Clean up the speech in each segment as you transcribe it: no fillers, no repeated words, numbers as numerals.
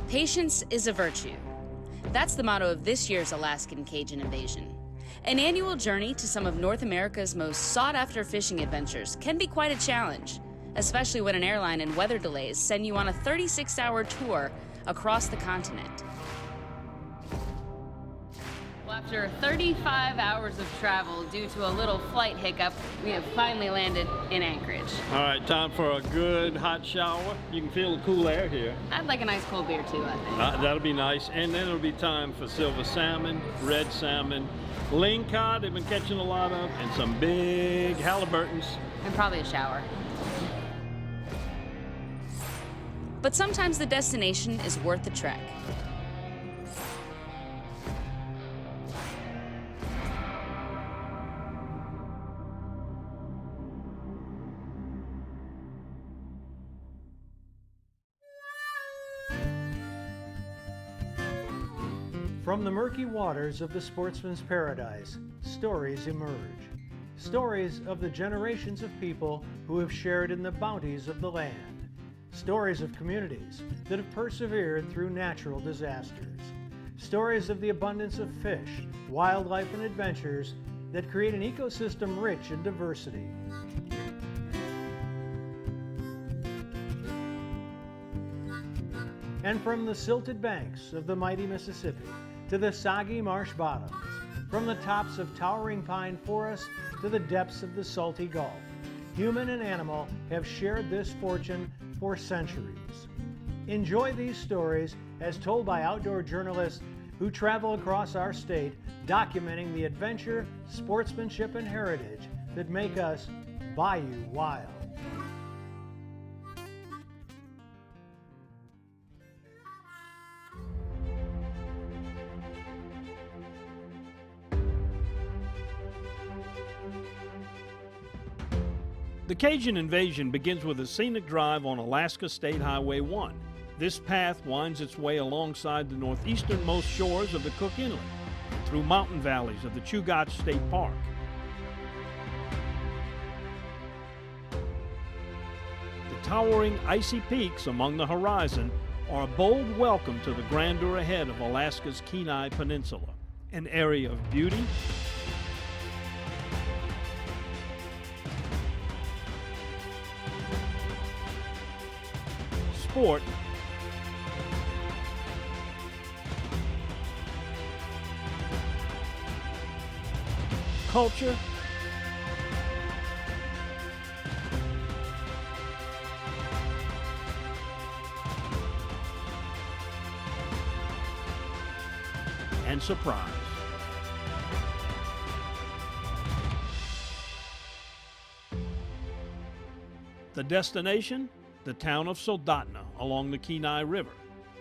Patience is a virtue. That's the motto of this year's Alaskan Cajun Invasion. An annual journey to some of North America's most sought-after fishing adventures can be quite a challenge, especially when an airline and weather delays send you on a 36-hour tour across the continent. Well, after 35 hours of travel due to a little flight hiccup, we have finally landed in Anchorage. All right, time for a good hot shower. You can feel the cool air here. I'd like a nice cold beer too, I think. That'll be nice. And then it'll be time for silver salmon, red salmon, lingcod they've been catching a lot of, and some big haliburtons. And probably a shower. But sometimes the destination is worth the trek. From the murky waters of the sportsman's paradise, stories emerge. Stories of the generations of people who have shared in the bounties of the land. Stories of communities that have persevered through natural disasters. Stories of the abundance of fish, wildlife, and adventures that create an ecosystem rich in diversity. And from the silted banks of the mighty Mississippi to the soggy marsh bottoms, from the tops of towering pine forests to the depths of the salty Gulf, human and animal have shared this fortune for centuries. Enjoy these stories as told by outdoor journalists who travel across our state, documenting the adventure, sportsmanship, and heritage that make us Bayou Wild. The Cajun Invasion begins with a scenic drive on Alaska State Highway 1. This path winds its way alongside the northeasternmost shores of the Cook Inlet and through mountain valleys of the Chugach State Park. The towering icy peaks among the horizon are a bold welcome to the grandeur ahead of Alaska's Kenai Peninsula, an area of beauty, sport, culture, and surprise. The destination? The town of Soldotna along the Kenai River,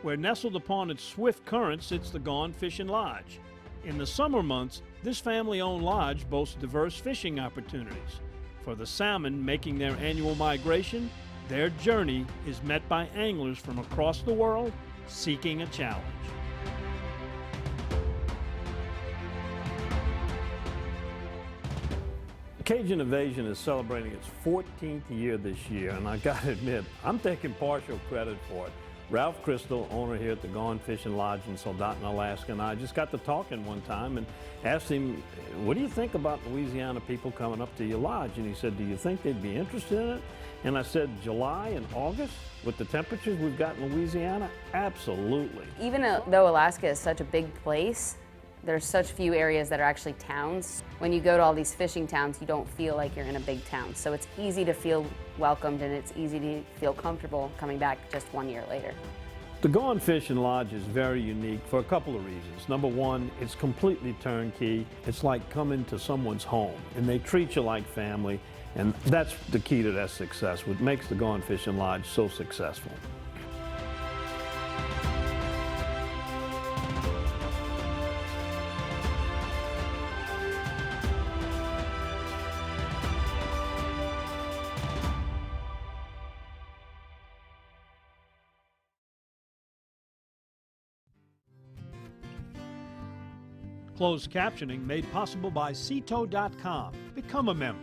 where nestled upon its swift current sits the Gone Fishin Lodge. In the summer months, this family-owned lodge boasts diverse fishing opportunities. For the salmon making their annual migration, their journey is met by anglers from across the world seeking a challenge. Cajun Invasion is celebrating its 14th year this year, and I gotta admit, I'm taking partial credit for it. Ralph Crystal, owner here at the Gone Fishin Lodge in Soldotna, Alaska, and I just got to talking one time and asked him, what do you think about Louisiana people coming up to your lodge? And he said, do you think they'd be interested in it? And I said, July and August, with the temperatures we've got in Louisiana? Absolutely. Even though Alaska is such a big place, there's such few areas that are actually towns. When you go to all these fishing towns, you don't feel like you're in a big town. So it's easy to feel welcomed and it's easy to feel comfortable coming back just 1 year later. The Gone Fishin Lodge is very unique for a couple of reasons. Number one, it's completely turnkey. It's like coming to someone's home, and they treat you like family, and that's the key to their success, what makes the Gone Fishin Lodge so successful. Closed captioning made possible by Cito.com. Become a member.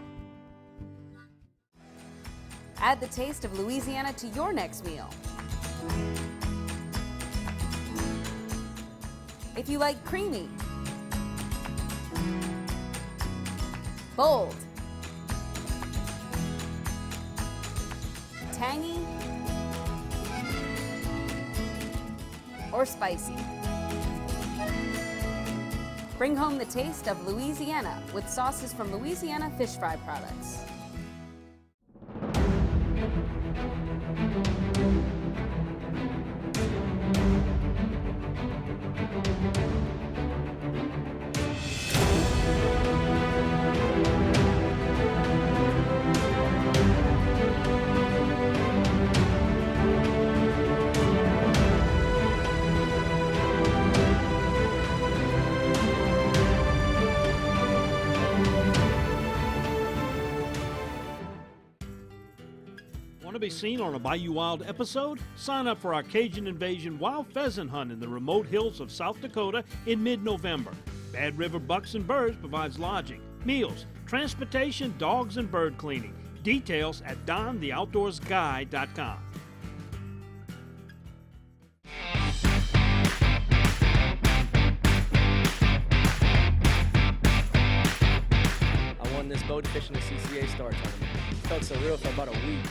Add the taste of Louisiana to your next meal. if you like creamy, bold, tangy, or spicy. Bring home the taste of Louisiana with sauces from Louisiana fish fry products. Want to be seen on a Bayou Wild episode? Sign up for our Cajun Invasion wild pheasant hunt in the remote hills of South Dakota in mid-November. Bad River Bucks and Birds provides lodging, meals, transportation, dogs, and bird cleaning. Details at dontheoutdoorsguide.com. I won this boat fishing the CCA Star Tournament. Felt surreal for about a week.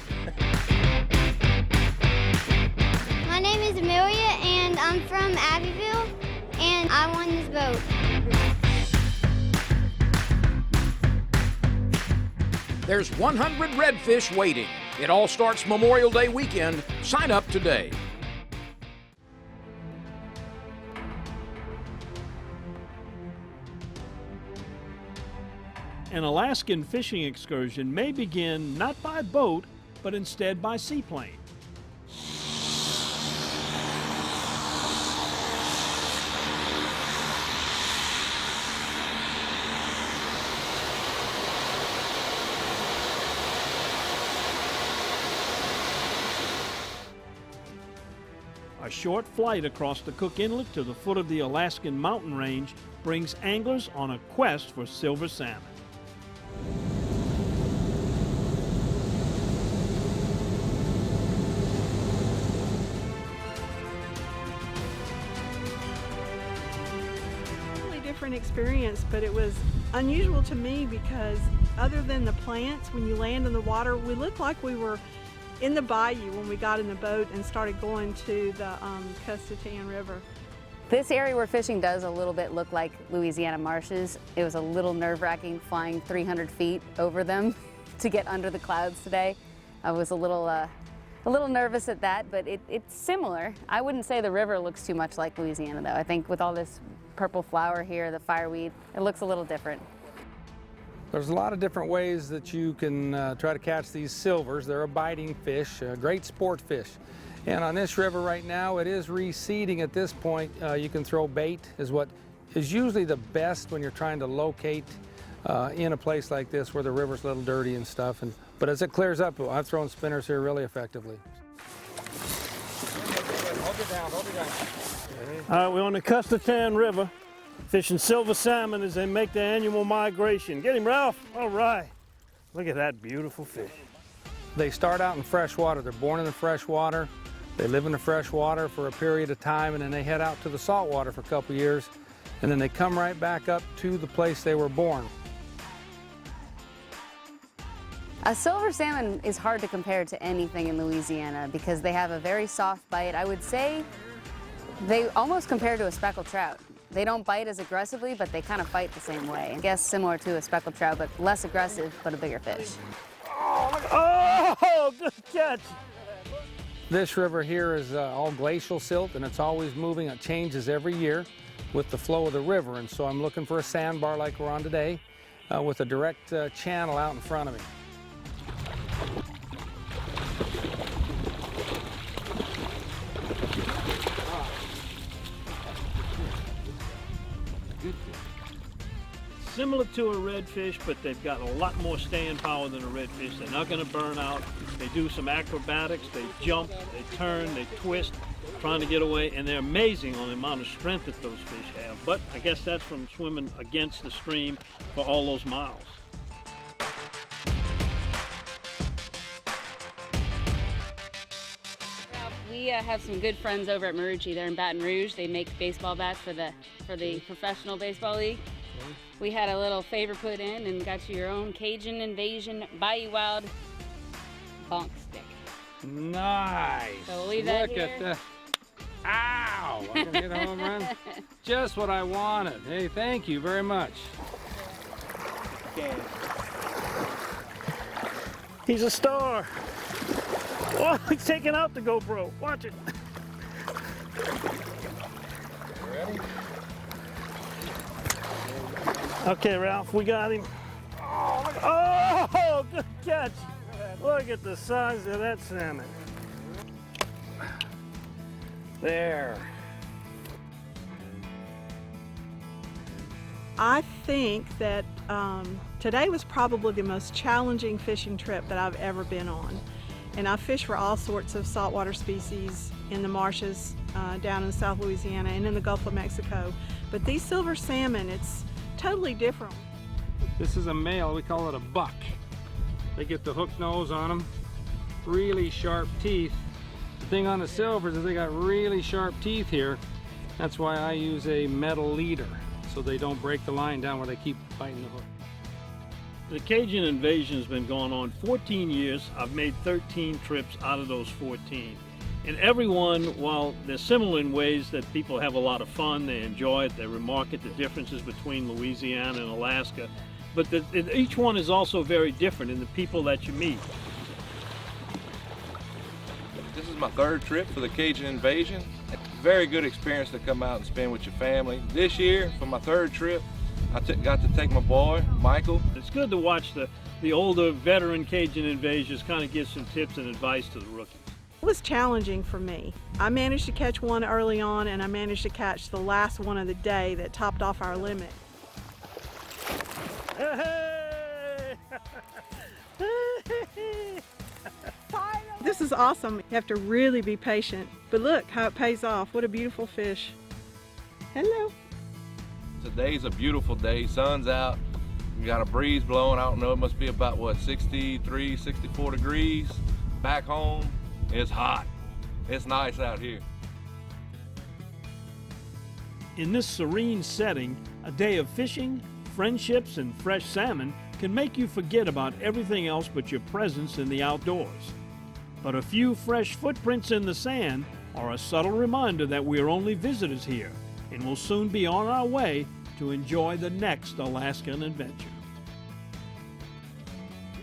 My name is Amelia, and I'm from Abbeville, and I won this boat. There's 100 redfish waiting. It all starts Memorial Day weekend. Sign up today. An Alaskan fishing excursion may begin not by boat, but instead by seaplane. A short flight across the Cook Inlet to the foot of the Alaskan mountain range brings anglers on a quest for silver salmon. Different experience, but it was unusual to me because other than the plants, when you land in the water, we looked like we were in the bayou when we got in the boat and started going to the Custatan River. This area we're fishing does a little bit look like Louisiana marshes. It was a little nerve-wracking flying 300 feet over them to get under the clouds today. I was a little nervous at that, but it's similar. I wouldn't say the river looks too much like Louisiana though. I think with all this purple flower here, the fireweed, it looks a little different. There's a lot of different ways that you can try to catch these silvers. They're a biting fish, a great sport fish. And on this river right now, it is receding at this point. You can throw bait, is what is usually the best when you're trying to locate in a place like this where the river's a little dirty and stuff. But as it clears up, I've thrown spinners here really effectively. Hold it down, hold it down. All right, we're on the Custatan River, fishing silver salmon as they make their annual migration. Get him, Ralph. All right. Look at that beautiful fish. They start out in fresh water. They're born in the fresh water. They live in the fresh water for a period of time, and then they head out to the salt water for a couple years, and then they come right back up to the place they were born. A silver salmon is hard to compare to anything in Louisiana because they have a very soft bite. I would say they almost compare to a speckled trout. They don't bite as aggressively, but they kind of fight the same way. I guess similar to a speckled trout, but less aggressive, but a bigger fish. Oh, good catch. This river here is all glacial silt, and it's always moving. It changes every year with the flow of the river, and so I'm looking for a sandbar like we're on today with a direct channel out in front of me. Similar to a redfish, but they've got a lot more staying power than a redfish. They're not going to burn out. They do some acrobatics. They jump, they turn, they twist, trying to get away, and they're amazing on the amount of strength that those fish have. But I guess that's from swimming against the stream for all those miles. We have some good friends over at Marucci. They're in Baton Rouge. They make baseball bats for the for the Professional Baseball League. We had a little favor put in and got you your own Cajun Invasion Bayou Wild bonk stick. Nice. So we'll leave that Look here. at that. Ow! I can hit a home run. Just what I wanted. Hey, thank you very much. He's a star. Oh, he's taking out the GoPro. Watch it. Ready? Okay, Ralph, we got him. Oh, good catch. Look at the size of that salmon. There. I think that today was probably the most challenging fishing trip that I've ever been on. And I fished for all sorts of saltwater species in the marshes down in South Louisiana and in the Gulf of Mexico. But these silver salmon, it's totally different. This is a male, we call it a buck. They get the hook nose on them, really sharp teeth. The thing on the silvers is they got really sharp teeth here. That's why I use a metal leader, so they don't break the line down where they keep biting the hook. The Cajun Invasion has been going on 14 years. I've made 13 trips out of those 14. And everyone, while they're similar in ways that people have a lot of fun, they enjoy it, they remark at the differences between Louisiana and Alaska, but each one is also very different in the people that you meet. This is my third trip for the Cajun Invasion. Very good experience to come out and spend with your family. This year, for my third trip, I got to take my boy, Michael. It's good to watch the older veteran Cajun Invasians kind of give some tips and advice to the rookies. It was challenging for me. I managed to catch one early on, and I managed to catch the last one of the day that topped off our limit. Hey! This is awesome. You have to really be patient. But look how it pays off. What a beautiful fish. Hello. Today's a beautiful day. Sun's out. We got a breeze blowing. I don't know, it must be about, what, 63, 64 degrees. Back home, it's hot. It's nice out here. In this serene setting, a day of fishing, friendships, and fresh salmon can make you forget about everything else but your presence in the outdoors. But a few fresh footprints in the sand are a subtle reminder that we are only visitors here and will soon be on our way to enjoy the next Alaskan adventure.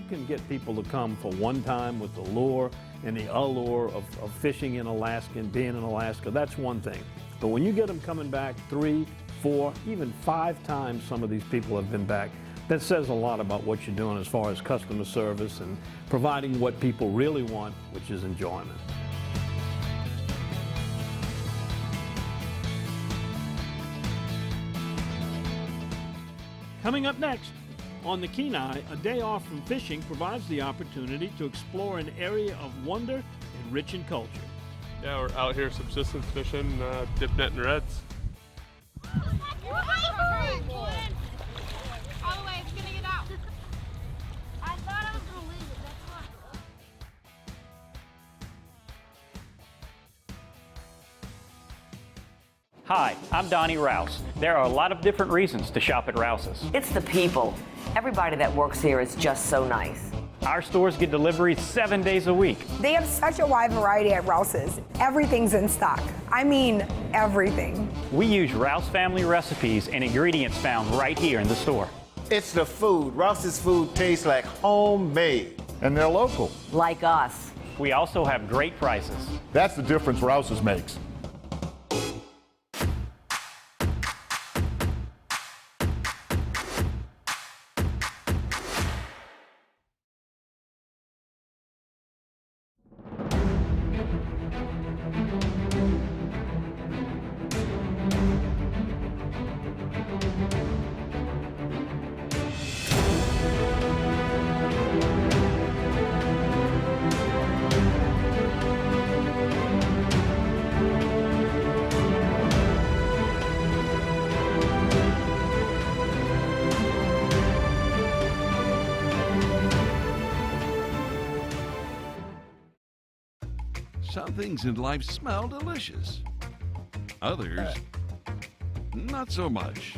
You can get people to come for one time with the lure and the allure of fishing in Alaska and being in Alaska. That's one thing. But when you get them coming back 3, 4, even 5 times, some of these people have been back, that says a lot about what you're doing as far as customer service and providing what people really want, which is enjoyment. Coming up next, on the Kenai, a day off from fishing provides the opportunity to explore an area of wonder and rich in culture. Yeah, we're out here subsistence fishing, dip net and reds. Hi, I'm Donnie Rouse. There are a lot of different reasons to shop at Rouse's. It's the people. Everybody that works here is just so nice. Our stores get deliveries 7 days a week. They have such a wide variety at Rouse's. Everything's in stock. I mean, everything. We use Rouse family recipes and ingredients found right here in the store. It's the food. Rouse's food tastes like homemade. And they're local. Like us. We also have great prices. That's the difference Rouse's makes. Some things in life smell delicious. Others not so much.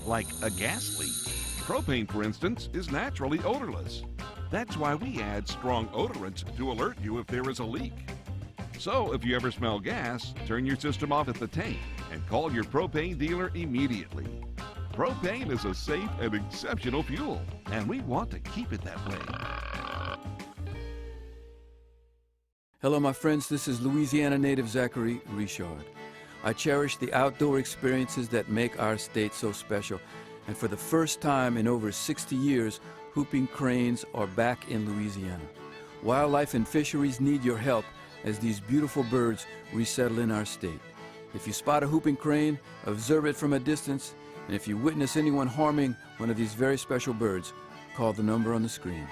Like a gas leak. Propane, for instance, is naturally odorless. That's why we add strong odorants to alert you if there is a leak. So if you ever smell gas, turn your system off at the tank and call your propane dealer immediately. Propane is a safe and exceptional fuel, and we want to keep it that way. Hello, my friends. This is Louisiana native Zachary Richard. I cherish the outdoor experiences that make our state so special. And for the first time in over 60 years, whooping cranes are back in Louisiana. Wildlife and fisheries need your help as these beautiful birds resettle in our state. If you spot a whooping crane, observe it from a distance, and if you witness anyone harming one of these very special birds, call the number on the screen.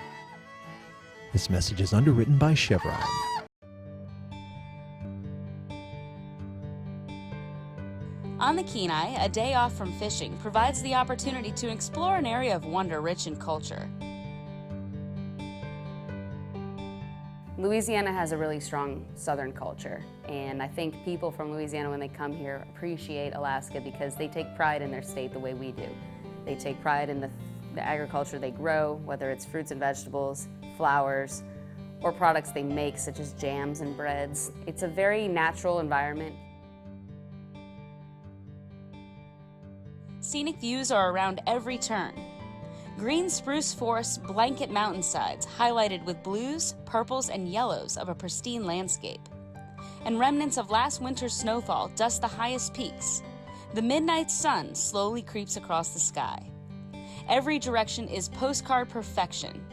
This message is underwritten by Chevron. On the Kenai, a day off from fishing provides the opportunity to explore an area of wonder rich in culture. Louisiana has a really strong Southern culture, and I think people from Louisiana, when they come here, appreciate Alaska because they take pride in their state the way we do. They take pride in the agriculture they grow, whether it's fruits and vegetables, flowers, or products they make, such as jams and breads. It's a very natural environment. Scenic views are around every turn. Green spruce forests blanket mountainsides, highlighted with blues, purples, and yellows of a pristine landscape. And remnants of last winter's snowfall dust the highest peaks. The midnight sun slowly creeps across the sky. Every direction is postcard perfection.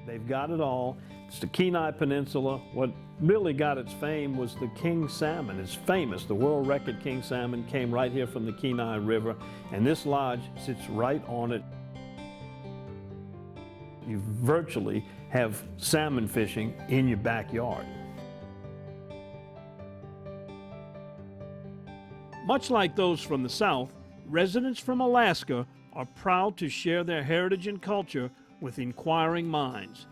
They've got it all. It's the Kenai Peninsula. What really got its fame was the king salmon. It's famous. The world record king salmon came right here from the Kenai River, and this lodge sits right on it. You virtually have salmon fishing in your backyard. Much like those from the South, residents from Alaska are proud to share their heritage and culture with inquiring minds.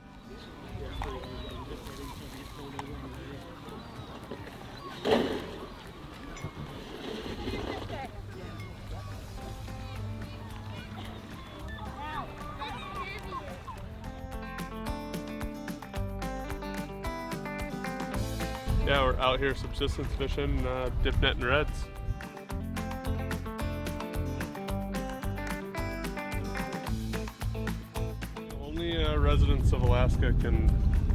Yeah, we're out here subsistence fishing, dip net and reds. Only residents of Alaska can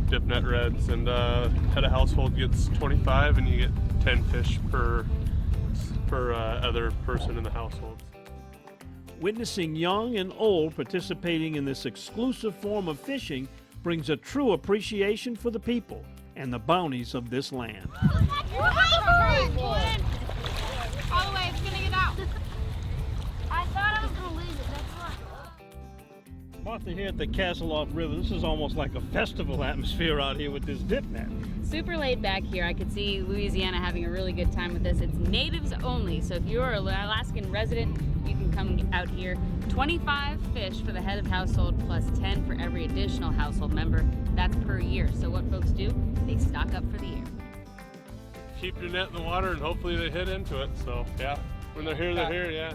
dip net reds, and head of household gets 25, and you get 10 fish per other person in the household. Witnessing young and old participating in this exclusive form of fishing brings a true appreciation for the people and the bounties of this land. All the way, it's gonna get out. I thought I was gonna lose it, that's why. Martha, here at the Castleoff River, this is almost like a festival atmosphere out here with this dip net. Super laid back here. I could see Louisiana having a really good time with this. It's natives only, so if you're an Alaskan resident, you can come out here. 25 fish for the head of household plus 10 for every additional household member. That's per year. So what folks do, they stock up for the year. Keep your net in the water and hopefully they hit into it. So yeah, when they're here, yeah.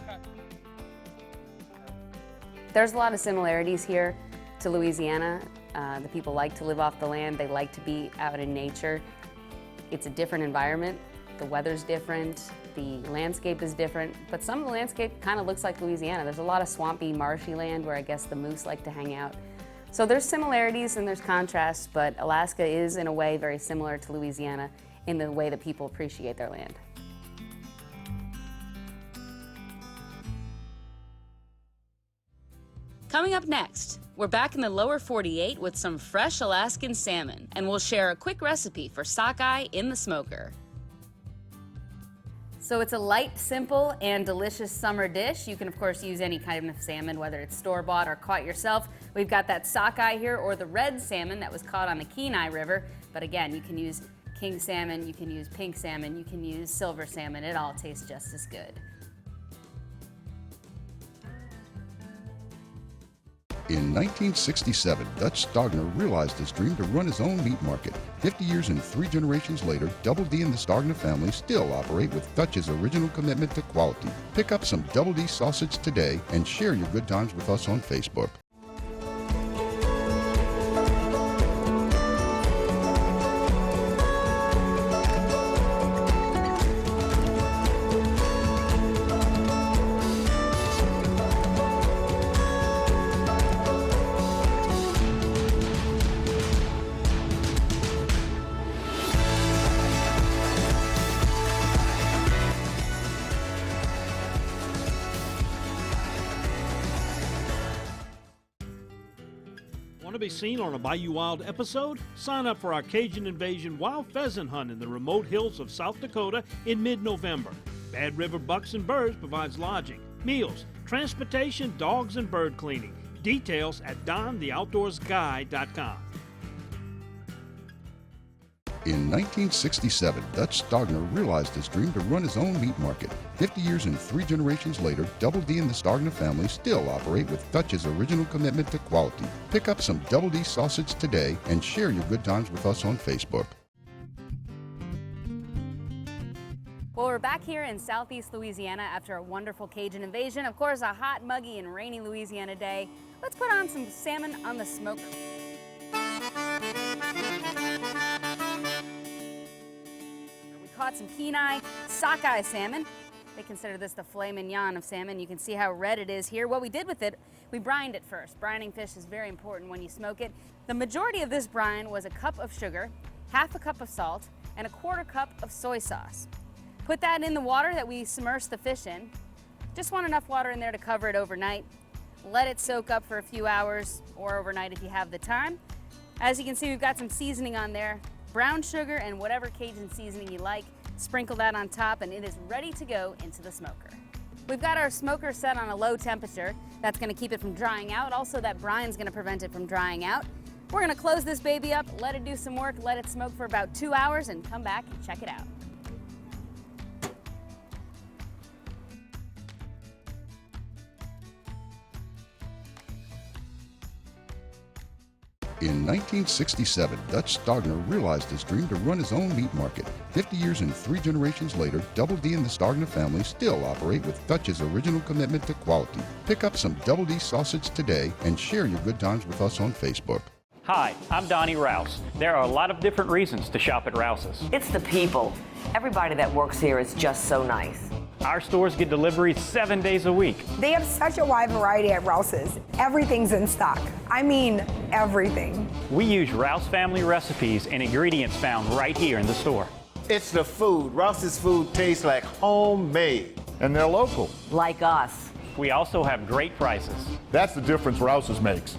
There's a lot of similarities here to Louisiana. The people like to live off the land. They like to be out in nature. It's a different environment. The weather's different. The landscape is different. But some of the landscape kind of looks like Louisiana. There's a lot of swampy, marshy land where I guess the moose like to hang out. So there's similarities and there's contrasts, but Alaska is in a way very similar to Louisiana in the way that people appreciate their land. Coming up next, we're back in the lower 48 with some fresh Alaskan salmon, and we'll share a quick recipe for sockeye in the smoker. So it's a light, simple, and delicious summer dish. You can, of course, use any kind of salmon, whether it's store-bought or caught yourself. We've got that sockeye here, or the red salmon that was caught on the Kenai River. But again, you can use king salmon, you can use pink salmon, you can use silver salmon. It all tastes just as good. In 1967, Dutch Stogner realized his dream to run his own meat market. 50 years and 3 generations later, Double D and the Stogner family still operate with Dutch's original commitment to quality. Pick up some Double D sausage today and share your good times with us on Facebook. Want to be seen on a Bayou Wild episode? Sign up for our Cajun Invasion wild pheasant hunt in the remote hills of South Dakota in mid-November. Bad River Bucks and Birds provides lodging, meals, transportation, dogs, and bird cleaning. Details at dontheoutdoorsguide.com. In 1967, Dutch Stogner realized his dream to run his own meat market. 50 years and 3 generations later, Double D and the Stogner family still operate with Dutch's original commitment to quality. Pick up some Double D sausage today and share your good times with us on Facebook. Well, we're back here in southeast Louisiana after a wonderful Cajun invasion. Of course, a hot, muggy, and rainy Louisiana day. Let's put on some salmon on the smoker. Caught some Kenai sockeye salmon. They consider this the filet mignon of salmon. You can see how red it is here. What we did with it, we brined it first. Brining fish is very important when you smoke it. The majority of this brine was a cup of sugar, half a cup of salt, and a 1/4 cup of soy sauce. Put that in the water that we submersed the fish in. Just want enough water in there to cover it overnight. Let it soak up for a few hours or overnight if you have the time. As you can see, we've got some seasoning on there. Brown sugar and whatever Cajun seasoning you like. Sprinkle that on top and it is ready to go into the smoker. We've got our smoker set on a low temperature. That's going to keep it from drying out. Also, that brine's going to prevent it from drying out. We're going to close this baby up, let it do some work, let it smoke for about 2 hours and come back and check it out. In 1967, Dutch Stogner realized his dream to run his own meat market. 50 years and 3 generations later, Double D and the Stogner family still operate with Dutch's original commitment to quality. Pick up some Double D sausage today and share your good times with us on Facebook. Hi, I'm Donnie Rouse. There are a lot of different reasons to shop at Rouse's. It's the people. Everybody that works here is just so nice. Our stores get deliveries 7 days a week. They have such a wide variety at Rouse's. Everything's in stock. I mean, everything. We use Rouse family recipes and ingredients found right here in the store. It's the food. Rouse's food tastes like homemade. And they're local. Like us. We also have great prices. That's the difference Rouse's makes.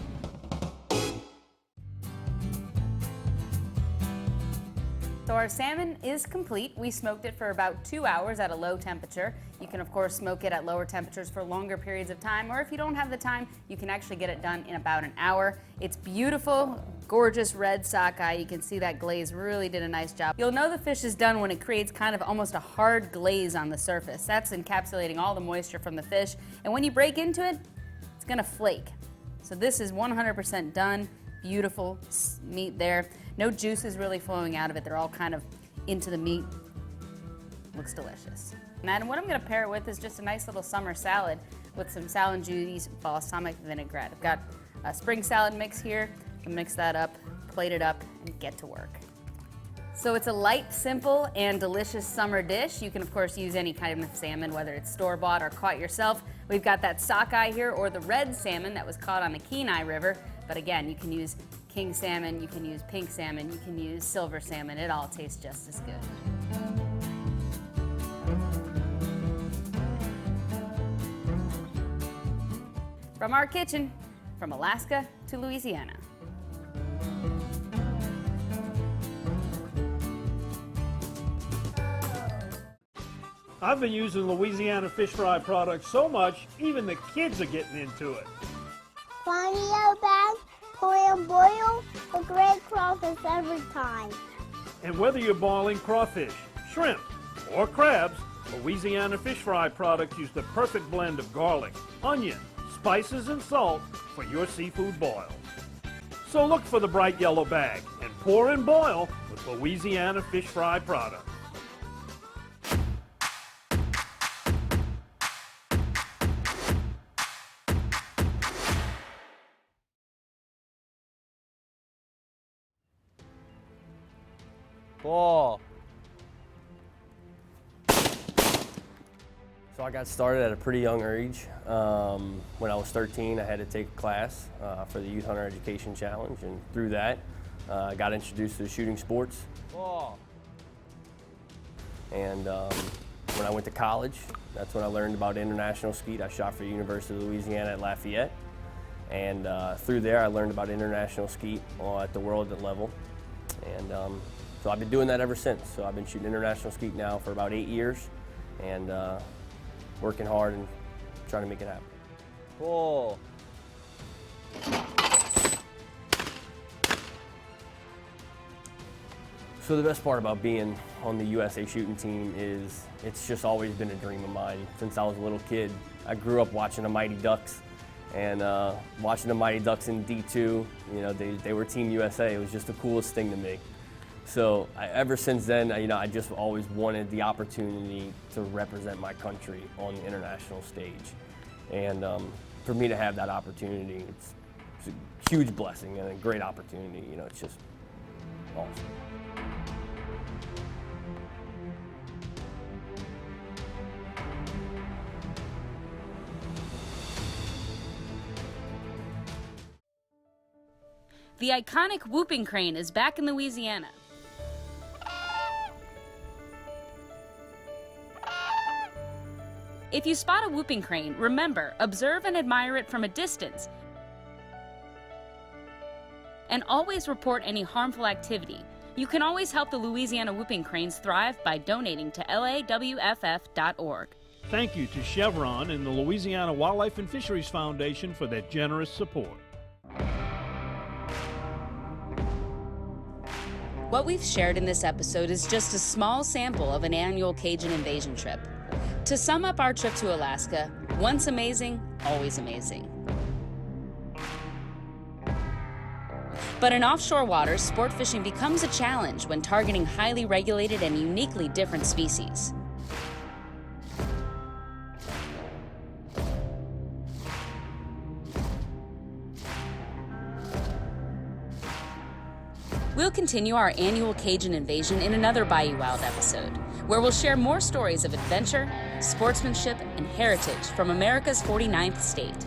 So our salmon is complete. We smoked it for about 2 hours at a low temperature. You can of course smoke it at lower temperatures for longer periods of time, or if you don't have the time, you can actually get it done in about an hour. It's beautiful, gorgeous red sockeye. You can see that glaze really did a nice job. You'll know the fish is done when it creates kind of almost a hard glaze on the surface. That's encapsulating all the moisture from the fish, and when you break into it, it's gonna flake. So this is 100% done. Beautiful meat there. No juice is really flowing out of it. They're all kind of into the meat. Looks delicious. And what I'm going to pair it with is just a nice little summer salad with some Salad Judy's balsamic vinaigrette. I've got a spring salad mix here. I'll mix that up, plate it up, and get to work. So it's a light, simple, and delicious summer dish. You can, of course, use any kind of salmon, whether it's store-bought or caught yourself. We've got that sockeye here, or the red salmon that was caught on the Kenai River. But again, you can use king salmon, you can use pink salmon, you can use silver salmon. It all tastes just as good. From our kitchen, from Alaska to Louisiana. I've been using Louisiana fish fry products so much, even the kids are getting into it. Clonio bag, clam boil, or great crawfish every time. And whether you're boiling crawfish, shrimp, or crabs, Louisiana fish fry products use the perfect blend of garlic, onion, spices and salt for your seafood boils. So look for the bright yellow bag and pour and boil with Louisiana fish fry products. Ball. So I got started at a pretty young age. When I was 13, I had to take a class for the Youth Hunter Education Challenge, and through that, I got introduced to shooting sports. Ball. And when I went to college, that's when I learned about international skeet. I shot for the University of Louisiana at Lafayette, and through there, I learned about international skeet at the world level, and so I've been doing that ever since. So I've been shooting international skeet now for about 8 years, and working hard and trying to make it happen. Cool. So the best part about being on the USA shooting team is it's just always been a dream of mine. Since I was a little kid, I grew up watching the Mighty Ducks, and watching the Mighty Ducks in D2, you know, they were Team USA. It was just the coolest thing to me. So ever since then, I just always wanted the opportunity to represent my country on the international stage. And for me to have that opportunity, it's a huge blessing and a great opportunity. You know, it's just awesome. The iconic whooping crane is back in Louisiana. If you spot a whooping crane, remember, observe and admire it from a distance, and always report any harmful activity. You can always help the Louisiana whooping cranes thrive by donating to lawff.org. Thank you to Chevron and the Louisiana Wildlife and Fisheries Foundation for their generous support. What we've shared in this episode is just a small sample of an annual Cajun Invasion trip. To sum up our trip to Alaska, once amazing, always amazing. But in offshore waters, sport fishing becomes a challenge when targeting highly regulated and uniquely different species. We'll continue our annual Cajun Invasion in another Bayou Wild episode, where we'll share more stories of adventure, sportsmanship, and heritage from America's 49th state.